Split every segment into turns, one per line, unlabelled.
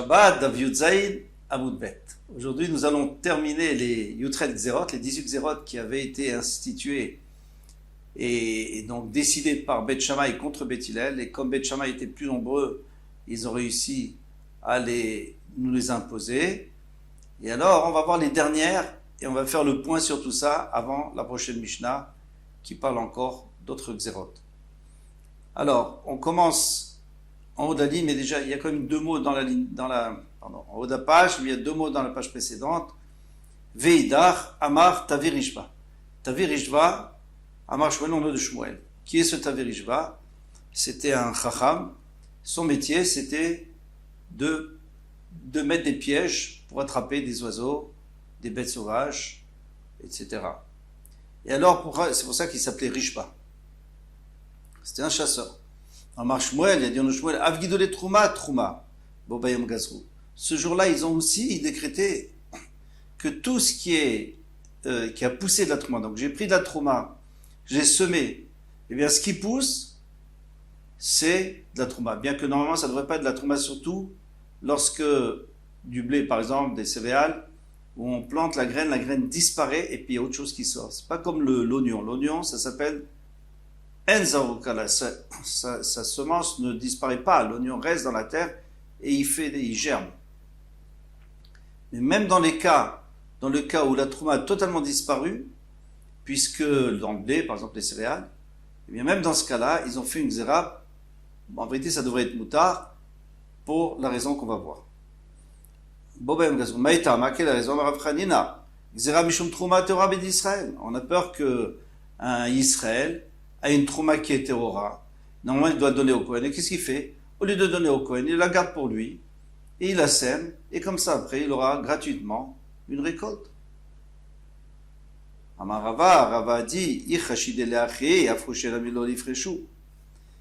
Shabbat, Dav Yudzaïn, Amud Bet. Aujourd'hui, nous allons terminer les Yutret Xerot, les 18 Xerot qui avaient été institués et donc décidés par Bet Shammai contre Bet Hillel. Et comme Bet Shammai était plus nombreux, ils ont réussi à nous les imposer. Et alors, on va voir les dernières et on va faire le point sur tout ça avant la prochaine Mishnah qui parle encore d'autres Xerot. Alors, on commence en haut de la ligne, mais déjà, il y a quand même deux mots dans la ligne, en haut de la page, mais il y a deux mots dans la page précédente. Veidar, Amar, Tavirishva. Tavirishva, Amar Shmuel, nom de Shmuel. Qui est ce Tavirishva? C'était un chacham. Son métier, c'était de mettre des pièges pour attraper des oiseaux, des bêtes sauvages, etc. Et alors, c'est pour ça qu'il s'appelait Rishba. C'était un chasseur. Amar Shmuel, il a dit en Shmuel, Avgidole Trouma, Trouma, Bobayom Gazrou. Ce jour-là, ils ont aussi décrété que tout ce qui a poussé de la Trouma, donc j'ai pris de la Trouma, j'ai semé, et bien ce qui pousse, c'est de la Trouma. Bien que normalement, ça ne devrait pas être de la Trouma, surtout lorsque du blé, par exemple, des céréales, où on plante la graine disparaît, et puis il y a autre chose qui sort. C'est pas comme l'oignon. L'oignon, ça s'appelle Enzaoukala, sa semence ne disparaît pas, l'oignon reste dans la terre et il germe. Mais même dans le cas où la trouma a totalement disparu, puisque dans le blé, par exemple les céréales, et bien même dans ce cas-là, ils ont fait une xéra, en vérité ça devrait être moutard, pour la raison qu'on va voir. Bobaim Gazou, Maïtama, quelle est la raison? Rav Chanina, xéra mishum trouma teora d'Israël. On a peur que un Israël a une trouma qui est terora. Normalement, il doit donner au Kohen. Et qu'est-ce qu'il fait? Au lieu de donner au Kohen, il la garde pour lui, et il la sème, et comme ça, après, il aura gratuitement une récolte. Rava a dit,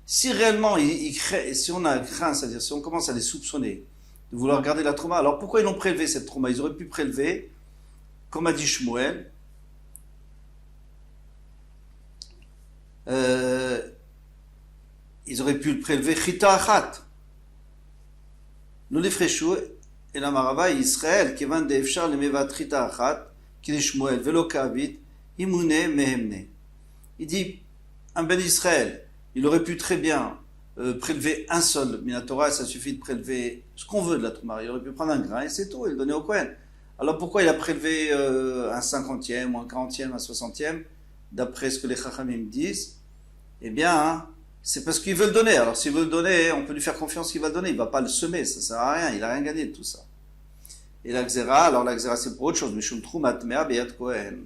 si réellement, si on a craint, c'est-à-dire si on commence à les soupçonner de vouloir garder la trouma, alors pourquoi ils l'ont prélevé, cette trouma? Ils auraient pu prélever, comme a dit Shmuel, ils auraient pu le prélever chita achat. Nous les fréchou et la marava Israël qui vend des efchar les mevat chita achat qui les Shmuel velo kavit imune mehemne. Il dit un ben Israël, il aurait pu très bien prélever un seul minatora, ça suffit de prélever ce qu'on veut de la trouma. Il aurait pu prendre un grain et c'est tout et le donner au Kohen. Alors pourquoi il a prélevé un 50e ou un 40e, un 60e d'après ce que les chachamim disent? Eh bien, c'est parce qu'il veut le donner. Alors, s'il veut le donner, on peut lui faire confiance qu'il va le donner. Il ne va pas le semer, ça ne sert à rien. Il n'a rien gagné de tout ça. Et la xéra, alors la xéra, c'est pour autre chose. Mishum trouma tmea beyat kohen.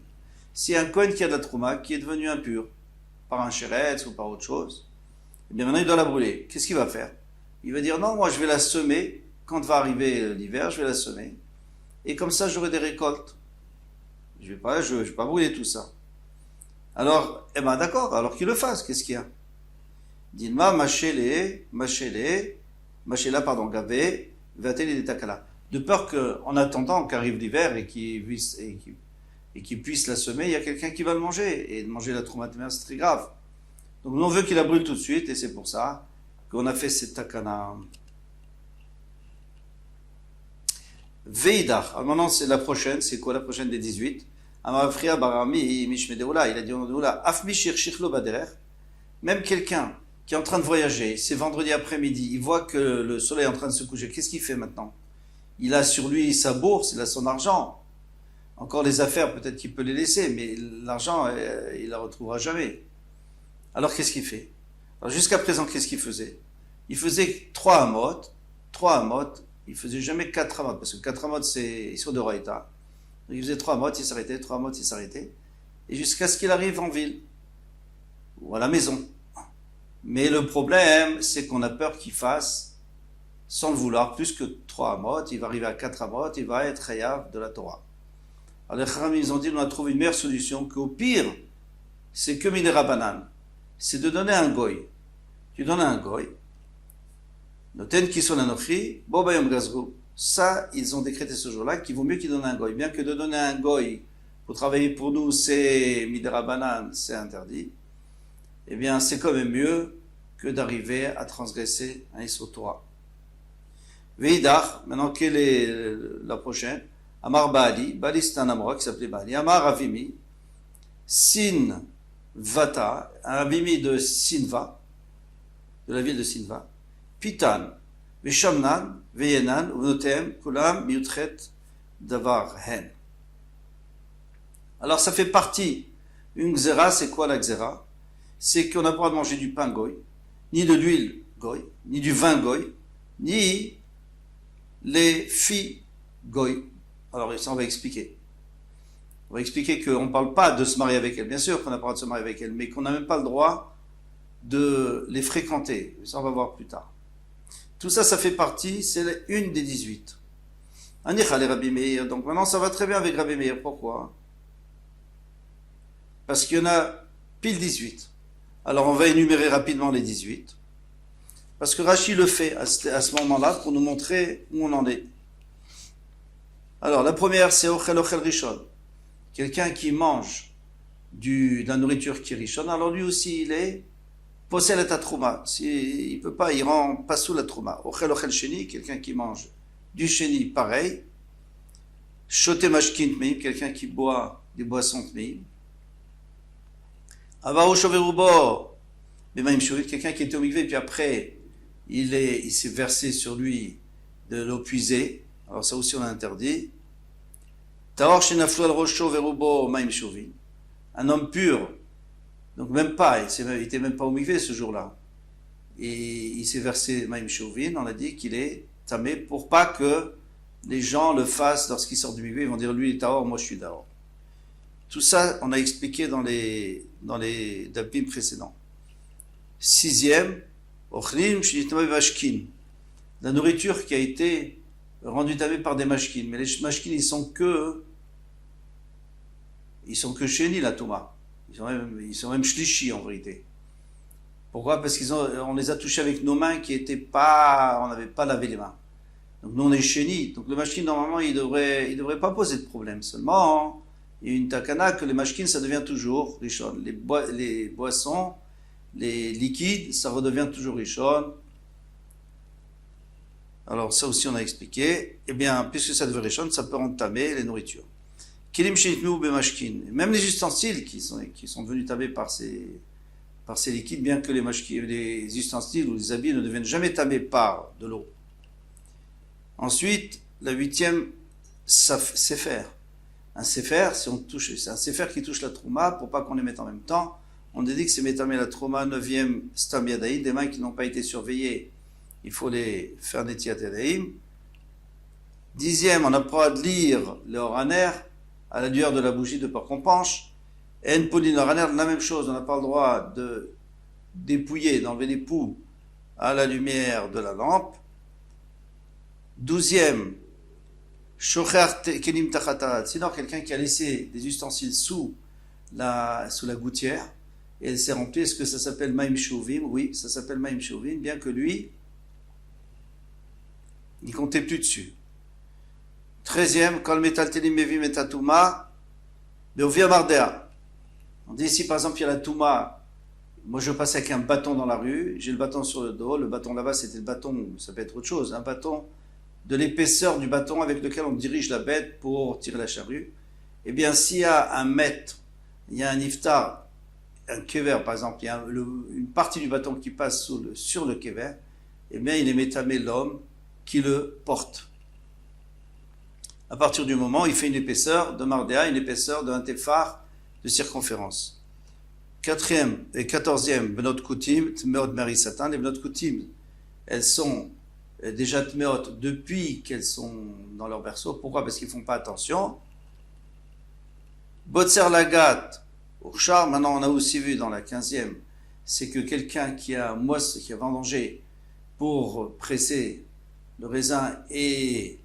Si un kohen qui a de la trouma, qui est devenu impur, par un chéretz ou par autre chose, eh bien maintenant il doit la brûler. Qu'est-ce qu'il va faire? Il va dire, non, moi je vais la semer. Quand va arriver l'hiver, je vais la semer. Et comme ça, j'aurai des récoltes. Je vais pas brûler tout ça. Alors, eh ben d'accord, alors qu'il le fasse, qu'est-ce qu'il y a? Dilma, gavé, vateli de takala. De peur qu'en attendant qu'arrive l'hiver et qu'il puisse la semer, il y a quelqu'un qui va le manger. Et de manger la trouma de mer, c'est très grave. Donc nous, on veut qu'il la brûle tout de suite, et c'est pour ça qu'on a fait cette takana. Veidar. Alors maintenant, c'est la prochaine. C'est quoi la prochaine des 18? Amafria barami mishmedeoula. Il a dit on afmishir shichlo baderer. Même quelqu'un qui est en train de voyager, c'est vendredi après-midi, il voit que le soleil est en train de se coucher. Qu'est-ce qu'il fait maintenant? Il a sur lui sa bourse, il a son argent. Encore les affaires, peut-être qu'il peut les laisser, mais l'argent, il la retrouvera jamais. Alors qu'est-ce qu'il fait? Alors jusqu'à présent, qu'est-ce qu'il faisait? Il faisait 3 amot. Il faisait jamais 4 amot, parce que 4 amot, c'est sur de Raïta. Il faisait 3 amot, il s'arrêtait, 3 amot, il s'arrêtait. Et jusqu'à ce qu'il arrive en ville. Ou à la maison. Mais le problème, c'est qu'on a peur qu'il fasse, sans le vouloir, plus que 3 amot. Il va arriver à 4 amot, il va être hayav de la Torah. Alors les Chachamim, ils ont dit, on a trouvé une meilleure solution, qu'au pire, c'est que Midera Banan. C'est de donner un goy. Tu donnes un goy. Noten Kison Anochi, Bobayom Gazrou. Ça, ils ont décrété ce jour-là qu'il vaut mieux qu'il donne un goy. Bien que de donner un goy pour travailler pour nous, c'est Midera Banan, c'est interdit. Eh bien, c'est quand même mieux que d'arriver à transgresser un Issur Torah. Veidach, maintenant quelle est la prochaine? Amar Baali, Baali c'est un Amora qui s'appelait Baali. Amar Avimi, Sin Vata, un Avimi de Sinva, de la ville de Sinva. Pitan, Veshamnan, Veyenan, Unotem, Kulam, Miutret, Davar, Hen. Alors ça fait partie, une xéra, c'est quoi la xéra? C'est qu'on n'a pas le droit de manger du pain goy, ni de l'huile goy, ni du vin goy, ni les filles goy. Alors ça on va expliquer. On va expliquer qu'on ne parle pas de se marier avec elles, bien sûr qu'on n'a pas le droit de se marier avec elles, mais qu'on n'a même pas le droit de les fréquenter. Ça on va voir plus tard. Tout ça, ça fait partie, c'est une des 18. Anicha les Rabbi Meir. Donc maintenant ça va très bien avec Rabbi Meir. Pourquoi? Parce qu'il y en a pile 18. Alors on va énumérer rapidement les 18. Parce que Rashi le fait à ce moment-là pour nous montrer où on en est. Alors la première c'est Ochel Ochel Rishon. Quelqu'un qui mange de la nourriture qui est Rishon. Alors lui aussi il est possède la trouma. Il peut pas, il rend pas sous la trouma. Ochel Ochel Sheni, quelqu'un qui mange du Sheni pareil. Shote Mashkin Tmeim, quelqu'un qui boit des boissons Tmeim. Avaro Shoverubo, Bemaim Shovit, quelqu'un qui était au mikvé, puis après, il s'est versé sur lui de l'eau puisée. Alors ça aussi on a interdit. Taor Shenaflu al Rosho Verubo Maim Shovin. Un homme pur, donc même pas, il était même pas au mikvé ce jour-là. Et il s'est versé Maim Shovin, on a dit qu'il est tamé pour pas que les gens le fassent lorsqu'il sort du mikvé, ils vont dire lui il est Taor, moi je suis Taor. Tout ça, on a expliqué dans les dapim précédents. Sixième, ochlim shnitma vashkin. La nourriture qui a été rendue tamée par des mashkin. Mais les mashkin, ils sont que chéni, la touma. Ils sont même shlishi, en vérité. Pourquoi? Parce on les a touchés avec nos mains qui étaient pas, on n'avait pas lavé les mains. Donc nous, on est chéni. Donc le mashkin, normalement, il devrait pas poser de problème. Seulement, il y a une takana que les mashkin, ça devient toujours rishon. Les boissons, les liquides, ça redevient toujours rishon. Alors ça aussi on a expliqué. Eh bien, puisque ça devient rishon, ça peut entamer les nourritures. Kilim shenitmu bemashkin. Même les ustensiles qui sont devenus tamés par ces liquides, bien que les ustensiles ou les habits ne deviennent jamais tamés par de l'eau. Ensuite, la huitième, sefer. Un sefer, c'est un sefer qui touche la trouma, pour pas qu'on les mette en même temps. On dit que c'est métamé la trouma, 9e stam yadaïm, des mains qui n'ont pas été surveillées, il faut les faire netiat yadaïm. 10e, on n'a pas de lire le oraner à la lueur de la bougie de peur qu'on penche. En poudin oraner, la même chose, on n'a pas le droit de dépouiller, d'enlever les poux à la lumière de la lampe. 12e, sinon quelqu'un qui a laissé des ustensiles sous la gouttière et elle s'est remplie, est-ce que ça s'appelle Maim Shuvim? Oui, ça s'appelle Maim Shuvim, bien que lui, il comptait plus dessus. 13e, Kol Metal Telim Mevim et Touma, Beovia Mardea. On dit ici par exemple il y a la Touma, moi je passe avec un bâton dans la rue, j'ai le bâton sur le dos, le bâton là-bas c'était le bâton, ça peut être autre chose, un bâton de l'épaisseur du bâton avec lequel on dirige la bête pour tirer la charrue. Eh bien, s'il y a un mètre, il y a un iftar, un kever par exemple, il y a une partie du bâton qui passe sur le kever, eh bien, il est métamé l'homme qui le porte. À partir du moment où il fait une épaisseur de mardéa, une épaisseur d'un téphar de circonférence. 4e et 14e, benot koutim, tmeot meri satan, les benot koutim, elles sont déjà tmeot depuis qu'elles sont dans leur berceau. Pourquoi? Parce qu'ils ne font pas attention. Botser lagat, urchar, maintenant on a aussi vu dans la 15e, c'est que quelqu'un qui a vendangé pour presser le raisin et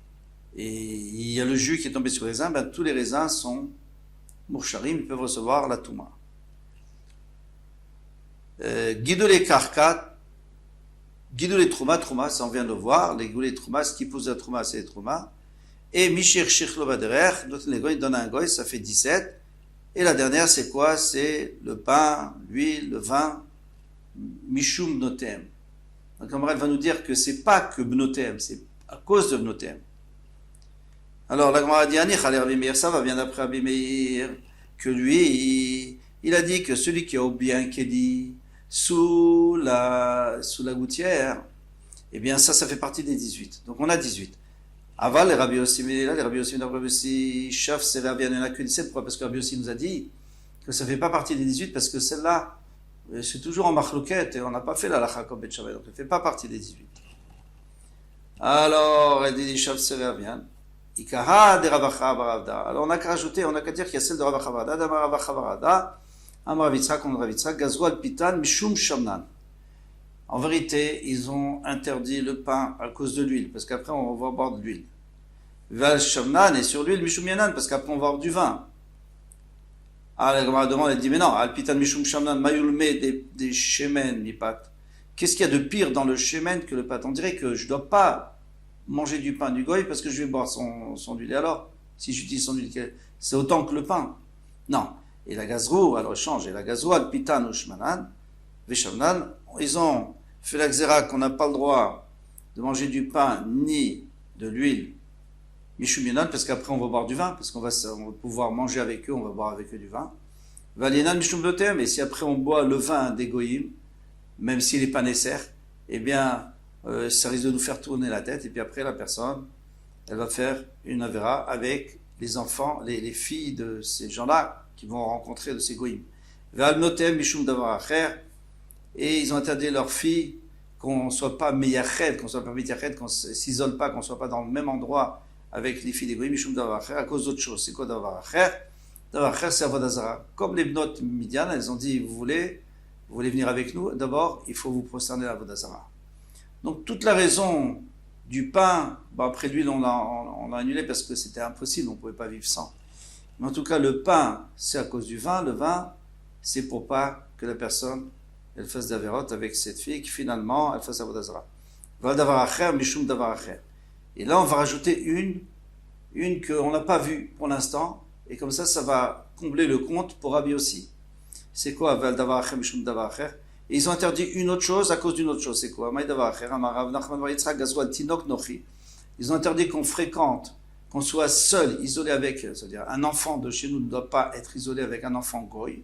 il y a le jus qui est tombé sur le raisin, ben, tous les raisins sont moucharim, ils peuvent recevoir la touma. Guidole karkat, Guidole trouma, ça on vient de voir, les guidole trouma, ce qui pousse la trouma, c'est les trouma. Et Mishir Shichlo Baderer, d'autres les goy donnent un goy, ça fait 17. Et la dernière, c'est quoi? C'est le pain, l'huile, le vin, Mishum Bnotem. Donc Amral va nous dire que c'est pas que Bnotem, c'est à cause de Bnotem. Alors la Gemara dit, Rabbi Meir, ça va bien d'après Rabbi Meir, que lui, il a dit que celui qui a oublié un kéli sous la gouttière, eh bien ça fait partie des 18. Donc on a 18. Aval, les Rabbi Yossi, les Rabbi Yossi, Chaf, c'est là, il n'y en a que 17. Pourquoi? Parce que Rabbi Yossi nous a dit que ça ne fait pas partie des 18, parce que celle-là, c'est toujours en marlouquette, et on n'a pas fait la lacha comme Bet Shammai, donc elle ne fait pas partie des 18. Alors, elle dit Chaf, c'est là, bien. Ikaha de Ravacha Baravda. Alors on n'a qu'à rajouter, on n'a qu'à dire qu'il y a celle de Ravacha Baravda, d'Amar Ravacha Baravda, Amar Ravitzrak, on Ravitzrak, Gazru al Pitan, Mishum Shamnan. En vérité, ils ont interdit le pain à cause de l'huile, parce qu'après on va boire de l'huile. Val Shamnan, et sur l'huile, Mishum Yanan, parce qu'après on va boire du vin. Ah, la Gemara demande, elle dit, mais non, al Pitan Mishum Shamnan, Mayulme des shemen, mipat. Qu'est-ce qu'il y a de pire dans le shemen que le pat? On dirait que je ne dois pas manger du pain du goy parce que je vais boire son huile. Et alors, si j'utilise son huile, c'est autant que le pain? Non. Et la gazrou, alors change. Et la gazrou, al pitan ou shmanan, veshamnan, ils ont fait la xéra qu'on n'a pas le droit de manger du pain ni de l'huile, mishuminan, parce qu'après on va boire du vin, parce qu'on va pouvoir manger avec eux, on va boire avec eux du vin. Valienan mishum lotem, et si après on boit le vin des goyim, même s'il n'est pas nécessaire, eh bien, ça risque de nous faire tourner la tête, et puis après la personne, elle va faire une avéra avec les enfants, les filles de ces gens-là qui vont rencontrer de ces goïms. Et ils ont interdit leurs filles qu'on ne soit pas meyached, qu'on soit pas meyached, qu'on ne s'isole pas, qu'on ne soit pas dans le même endroit avec les filles des goïms, mishum davar acher, à cause d'autre chose. C'est quoi davar acher? Davar acher, c'est avodah zara. Comme les bnot Midian, elles ont dit, vous voulez venir avec nous? D'abord, il faut vous prosterner à avodah zara. Donc toute la raison du pain, après l'huile on l'a annulé parce que c'était impossible, on ne pouvait pas vivre sans. Mais en tout cas le pain c'est à cause du vin, le vin c'est pour pas que la personne elle fasse d'avérote avec cette fille qui finalement elle fasse avodah zara. Et là on va rajouter une qu'on n'a pas vue pour l'instant et comme ça va combler le compte pour Rabbi aussi. C'est quoi Val davar acher mishum davar acher? Et ils ont interdit une autre chose à cause d'une autre chose. C'est quoi? Ils ont interdit qu'on fréquente, qu'on soit seul, isolé avec, c'est-à-dire un enfant de chez nous ne doit pas être isolé avec un enfant goy.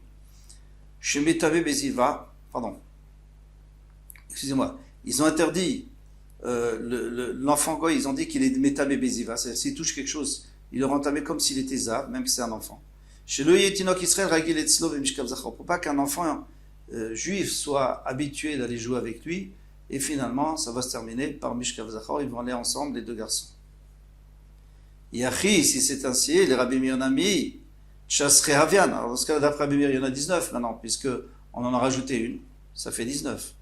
Chez Metave Beziva, pardon, excusez-moi, ils ont interdit l'enfant goy, ils ont dit qu'il est Metave Beziva, c'est-à-dire s'il touche quelque chose, il le rend tamé comme s'il était zav, même si c'est un enfant. Chez le Yetinok Israël, Ragil Etzlo Vemishkav Zachor, pour pas qu'un enfant juif soit habitué d'aller jouer avec lui, et finalement ça va se terminer par Mishkav Zachor, ils vont aller ensemble les deux garçons. Yachi, si c'est ainsi, les Rabbi Meir Nami, Chasre Havian, alors dans ce cas d'après Rabbi Meir il y en a 19 maintenant, puisque on en a rajouté une, ça fait 19.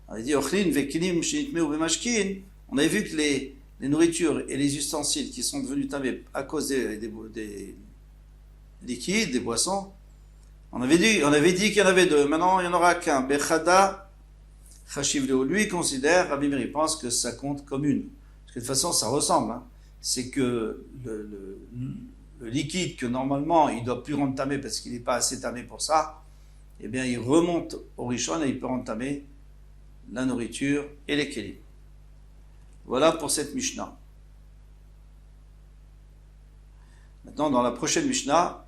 On a dit Ochlin, Vekilim, Shinitme ou Bemashkin, on avait vu que les nourritures et les ustensiles qui sont devenus tamés à cause des liquides, des boissons, on avait dit qu'il y en avait deux. Maintenant, il n'y en aura qu'un. Bechada, Chashiv Leo. Lui, il considère, Rabbi Meir, il pense que ça compte comme une. Parce que de toute façon, ça ressemble. Hein. C'est que le liquide que normalement, il ne doit plus rendre tamé parce qu'il n'est pas assez tamé pour ça, eh bien, il remonte au Rishon et il peut rendre tamé la nourriture et les kélim. Voilà pour cette Mishnah. Maintenant, dans la prochaine Mishnah,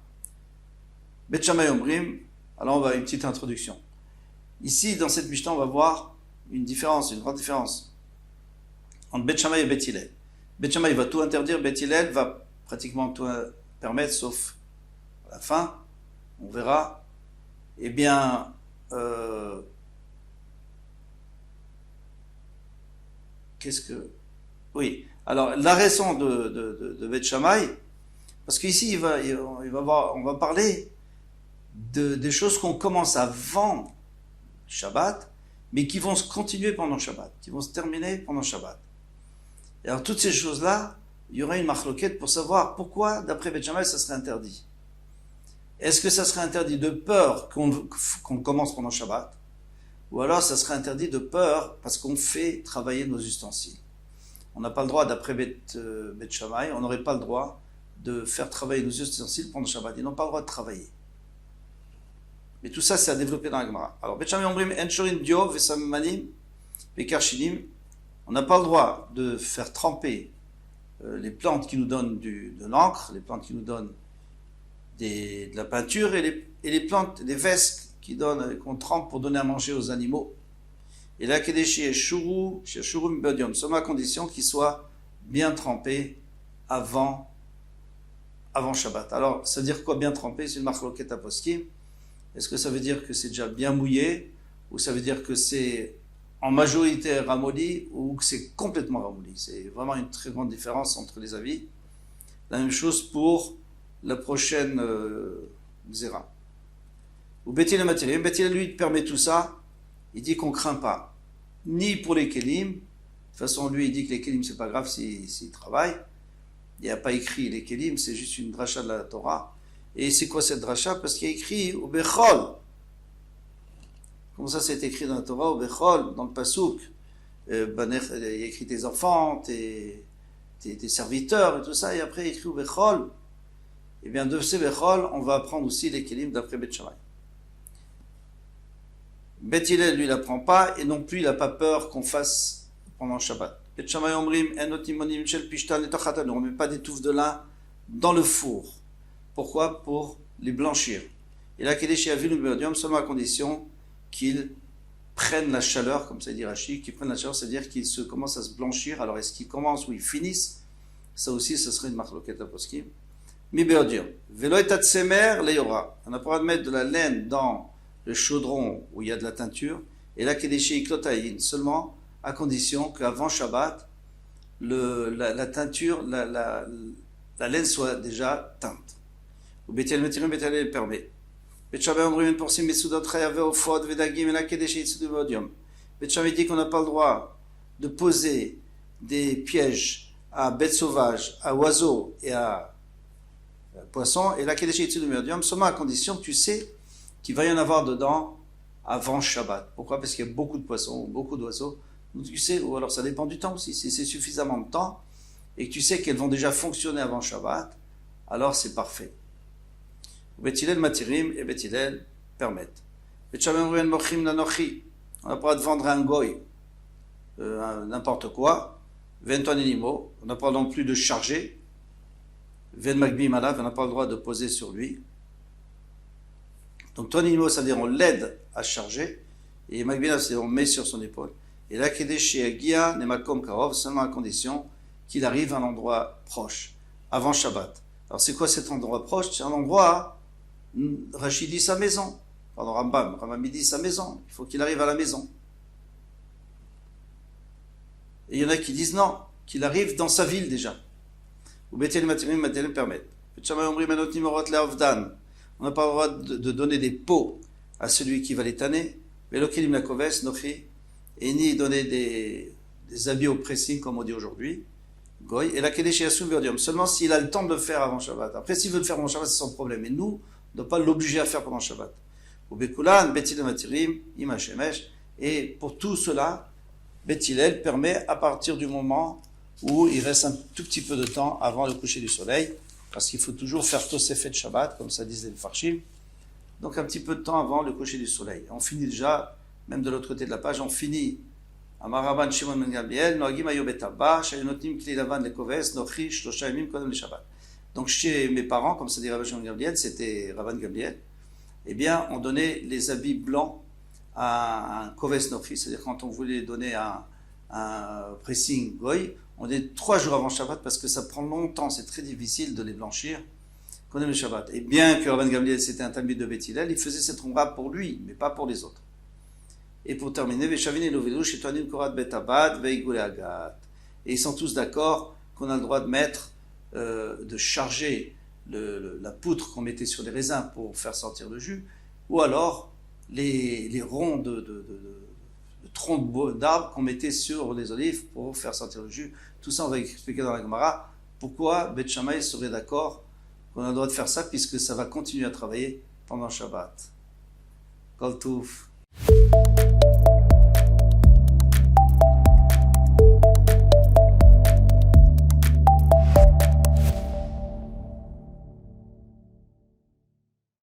Bet Shammai Omrim, alors on va une petite introduction. Ici, dans cette Mishnah, on va voir une grande différence entre Bet Shammai et Bet Hillel. Bet Shammai va tout interdire, Bet Hillel va pratiquement tout permettre, sauf à la fin, on verra. Eh bien, oui, alors la raison de Bet Shammai, parce qu'ici, on va parler des choses qu'on commence avant Shabbat, mais qui vont se continuer pendant Shabbat, qui vont se terminer pendant Shabbat. Et alors toutes ces choses-là, il y aura une marloquette pour savoir pourquoi, d'après Bet Shammai, ça serait interdit. Est-ce que ça serait interdit de peur qu'on commence pendant Shabbat, ou alors ça serait interdit de peur parce qu'on fait travailler nos ustensiles. On n'a pas le droit, d'après Bet Shammai, on n'aurait pas le droit de faire travailler nos ustensiles pendant Shabbat. Ils n'ont pas le droit de travailler. Mais tout ça, c'est à développer dans la Gemara. Alors, Bet Shammai Omrim, Enchorin Dio, Vesamanim, Vekarshinim, On n'a pas le droit de faire tremper les plantes qui nous donnent de l'encre, les plantes qui nous donnent de la peinture et les plantes, des vestes qu'on trempe pour donner à manger aux animaux. Et là, Kedeshi et Shuru Mbodium, seulement à condition qu'ils soient bien trempés avant Shabbat. Alors, ça veut dire quoi bien trempé? C'est une marloquette à poskim. Est-ce que ça veut dire que c'est déjà bien mouillé, ou ça veut dire que c'est en majorité ramolli, ou que c'est complètement ramolli? C'est vraiment une très grande différence entre les avis. La même chose pour la prochaine Xéra. Ou Bethil Matirim, Bethil lui permet tout ça, il dit qu'on ne craint pas, ni pour les Kélim. De toute façon, lui, il dit que les Kélim, c'est pas grave s'il travaille. Il n'y a pas écrit les Kélim, c'est juste une dracha de la Torah. Et c'est quoi cette dracha? Parce qu'il y a écrit au Bechol. Comment ça, c'est écrit dans la Torah, au Bechol, dans le Pasuk? Il y a écrit tes enfants, tes serviteurs et tout ça, et après il y a écrit au Bechol. Et bien de ces Bechol, on va apprendre aussi les Kélim d'après Beth Shammai. Beth Hillel, lui, il n'apprend pas, et non plus, il n'a pas peur qu'on fasse pendant le Shabbat. Beth Shammai omrim, en otimonim shel pishtan et tochatanu. On ne met pas des touffes de lin dans le four. Pourquoi? Pour les blanchir. Et là, Kedeshi Avinu B'Odium, seulement à condition qu'ils prennent la chaleur, comme ça dit Rashi, qu'ils prennent la chaleur, c'est-à-dire qu'ils commencent à se blanchir. Alors, est-ce qu'ils commencent ou ils finissent? Ça aussi, ce serait une marloquette à poskim. Mi B'Odium. Velo et tatsemer leora. On n'a pas le droit de mettre de la laine dans le chaudron où il y a de la teinture. Et là, Kedeshi Iklotaïn, seulement à condition qu'avant Shabbat, la teinture, la laine soit déjà teinte. Ou Bethel Metirim, Bethel permet. Bet Shammai omrim en porsim mesudot chayave ofod vedagim et la Kedeshi Itzudu B'Odium. Bet Shammai dit qu'on n'a pas le droit de poser des pièges à bêtes sauvages, à oiseaux et à poissons, et la Kedeshi Itzudu B'Odium, seulement à condition que tu sais qu'il va y en avoir dedans avant Shabbat. Pourquoi? Parce qu'il y a beaucoup de poissons, beaucoup d'oiseaux. Donc tu sais, ou alors ça dépend du temps aussi. Si c'est suffisamment de temps et que tu sais qu'elles vont déjà fonctionner avant Shabbat, alors c'est parfait. Beth Hillel matirim et Beth Hillel permettent. Bet Shammai omrim mochim nanochi. On n'a pas le droit de vendre un goy n'importe quoi. Ven ton animo. On n'a pas non plus de charger. Ven magbi malav. On n'a pas le droit de poser sur lui. Donc ton animo, c'est-à-dire on l'aide à charger. Et magbi malav, c'est-à-dire on met sur son épaule. Et là, Kedeshi Agia nemakom karov, seulement à condition qu'il arrive à un endroit proche, avant Shabbat. Alors c'est quoi cet endroit proche? C'est un endroit, Rachid dit sa maison. Pardon, Rambam dit sa maison. Il faut qu'il arrive à la maison. Et il y en a qui disent non, qu'il arrive dans sa ville déjà. Ou Bethel Matirim Matirim permettent. On n'a pas le droit de donner des pots à celui qui va les tanner. Velokilim la koves, nochi. Et ni donner des habits au pressing, comme on dit aujourd'hui. Goy. Et la Kedeshi Asum Verdium. Seulement s'il a le temps de le faire avant Shabbat. Après, s'il veut le faire avant Shabbat, c'est son problème. Et nous, on ne doit pas l'obliger à faire pendant Shabbat. Ou Bekulan, Bethil Matirim, Imashemesh. Et pour tout cela, Beth Hillel permet à partir du moment où il reste un tout petit peu de temps avant le coucher du soleil. Parce qu'il faut toujours faire Tosefet Shabbat, comme ça disent les Farshim. Donc un petit peu de temps avant le coucher du soleil. On finit déjà, même de l'autre côté de la page, on finit. Amaraban Shimon ben Gamliel, Noagim Ayobetaba, Shayonotim Klilavan Lekoves, Nochi, Shlosha Yamim Kodem le Shabbat. Donc chez mes parents, comme ça dit Rabban Shimon ben Gamliel, c'était Rabban Gamliel, eh bien on donnait les habits blancs à un Koves Nochi, c'est-à-dire quand on voulait donner un pressing Goy, on donnait 3 jours avant Shabbat parce que ça prend longtemps, c'est très difficile de les blanchir. Kodem le Shabbat. Et bien que Rabban Gamliel c'était un talmid de Beth Hillel, il faisait cette omra pour lui, mais pas pour les autres. Et pour terminer, et ils sont tous d'accord qu'on a le droit de mettre, de charger la poutre qu'on mettait sur les raisins pour faire sortir le jus, ou alors les ronds de troncs d'arbres qu'on mettait sur les olives pour faire sortir le jus. Tout ça, on va expliquer dans la Gemara pourquoi Beth Shammai serait d'accord qu'on a le droit de faire ça, puisque ça va continuer à travailler pendant Shabbat. Kol Touf.